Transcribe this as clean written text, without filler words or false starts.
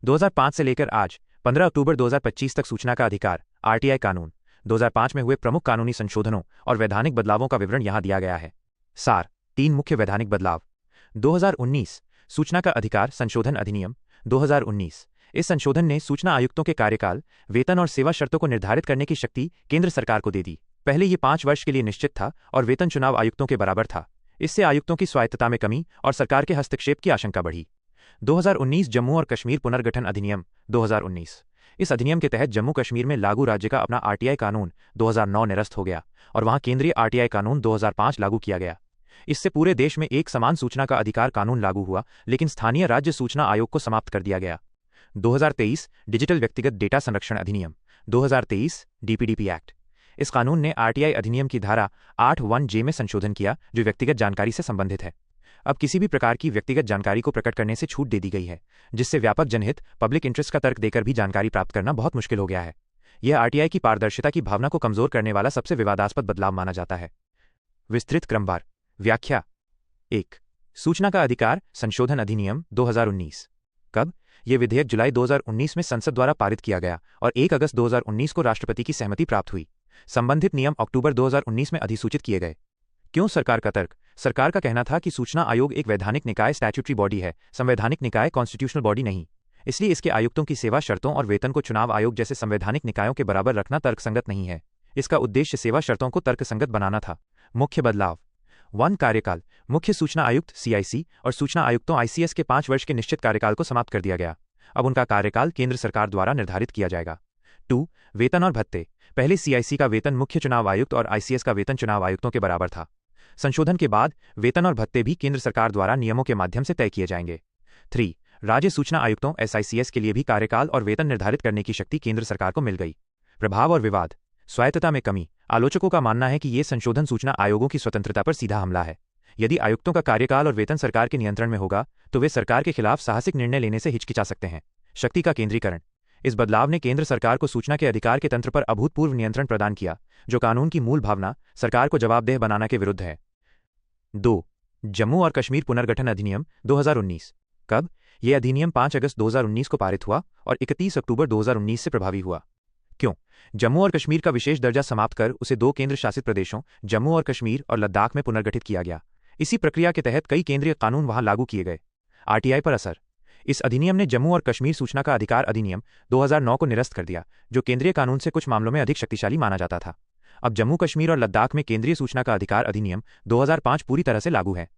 2005 से लेकर आज 15 अक्टूबर 2025 तक सूचना का अधिकार आरटीआई कानून 2005 में हुए प्रमुख कानूनी संशोधनों और वैधानिक बदलावों का विवरण यहां दिया गया है। सार 3 मुख्य वैधानिक बदलाव। 2019 सूचना का अधिकार संशोधन अधिनियम 2019। इस संशोधन ने सूचना आयुक्तों के कार्यकाल, वेतन और सेवा शर्तों को निर्धारित करने की शक्ति केंद्र सरकार को दे दी। पहले ये 5 वर्ष के लिए निश्चित था और वेतन चुनाव आयुक्तों के बराबर था। इससे आयुक्तों की स्वायत्तता में कमी और सरकार के हस्तक्षेप की आशंका बढ़ी। 2019 जम्मू और कश्मीर पुनर्गठन अधिनियम 2019। इस अधिनियम के तहत जम्मू कश्मीर में लागू राज्य का अपना आरटीआई कानून 2009 निरस्त हो गया और वहां केंद्रीय आरटीआई कानून 2005 लागू किया गया। इससे पूरे देश में एक समान सूचना का अधिकार कानून लागू हुआ, लेकिन स्थानीय राज्य सूचना आयोग को समाप्त कर दिया गया। 2023 डिजिटल व्यक्तिगत डेटा संरक्षण अधिनियम 2023 डीपीडीपी एक्ट। इस कानून ने आरटीआई अधिनियम की धारा 8(1)J में संशोधन किया, जो व्यक्तिगत जानकारी से संबंधित है। अब किसी भी प्रकार की व्यक्तिगत जानकारी को प्रकट करने से छूट दे दी गई है, जिससे व्यापक जनहित पब्लिक इंटरेस्ट का तर्क देकर भी जानकारी प्राप्त करना बहुत मुश्किल हो गया है। यह आरटीआई की पारदर्शिता की भावना को कमजोर करने वाला सबसे विवादास्पद बदलाव माना जाता है। विस्तृत क्रमवार व्याख्या। 1. सूचना का अधिकार संशोधन अधिनियम 2019। कब? यह विधेयक जुलाई 2019 में संसद द्वारा पारित किया गया और 1 अगस्त 2019 को राष्ट्रपति की सहमति प्राप्त हुई। संबंधित नियम अक्टूबर 2019 में अधिसूचित किए गए। क्यों सरकार का तर्क? सरकार का कहना था कि सूचना आयोग एक वैधानिक निकाय स्टैट्यूटरी बॉडी है, संवैधानिक निकाय कॉन्स्टिट्यूशनल बॉडी नहीं। इसलिए इसके आयुक्तों की सेवा शर्तों और वेतन को चुनाव आयोग जैसे संवैधानिक निकायों के बराबर रखना तर्कसंगत नहीं है। इसका उद्देश्य सेवा शर्तों को तर्कसंगत बनाना था। मुख्य बदलाव। 1. कार्यकाल। मुख्य सूचना आयुक्त सीआईसी और सूचना आयुक्तों आईसीएस के 5 वर्ष के निश्चित कार्यकाल को समाप्त कर दिया गया। अब उनका कार्यकाल केंद्र सरकार द्वारा निर्धारित किया जाएगा। 2. वेतन और भत्ते। पहले सीआईसी का वेतन मुख्य चुनाव आयुक्त और आईसीएस का वेतन चुनाव आयुक्तों के बराबर था। संशोधन के बाद वेतन और भत्ते भी केंद्र सरकार द्वारा नियमों के माध्यम से तय किए जाएंगे। 3. राज्य सूचना आयुक्तों एसआईसीएस के लिए भी कार्यकाल और वेतन निर्धारित करने की शक्ति केंद्र सरकार को मिल गई। प्रभाव और विवाद। स्वायत्तता में कमी। आलोचकों का मानना है कि ये संशोधन सूचना आयोगों की स्वतंत्रता पर सीधा हमला है। यदि आयुक्तों का कार्यकाल और वेतन सरकार के नियंत्रण में होगा तो वे सरकार के खिलाफ साहसिक निर्णय लेने से हिचकिचा सकते हैं। शक्ति का केंद्रीकरण। इस बदलाव ने केंद्र सरकार को सूचना के अधिकार के तंत्र पर अभूतपूर्व नियंत्रण प्रदान किया, जो कानून की मूल भावना सरकार को जवाबदेह बनाना के विरुद्ध है। 2. जम्मू और कश्मीर पुनर्गठन अधिनियम 2019। कब? यह अधिनियम 5 अगस्त 2019 को पारित हुआ और 31 अक्टूबर 2019 से प्रभावी हुआ। क्यों? जम्मू और कश्मीर का विशेष दर्जा समाप्त कर उसे 2 केंद्र शासित प्रदेशों जम्मू और कश्मीर और लद्दाख में पुनर्गठित किया गया। इसी प्रक्रिया के तहत कई केंद्रीय कानून वहां लागू किए गए। आरटीआई पर असर। इस अधिनियम ने जम्मू और कश्मीर सूचना का अधिकार अधिनियम 2009 को निरस्त कर दिया, जो केंद्रीय कानून से कुछ मामलों में अधिक शक्तिशाली माना जाता था। अब जम्मू कश्मीर और लद्दाख में केंद्रीय सूचना का अधिकार अधिनियम 2005 पूरी तरह से लागू है।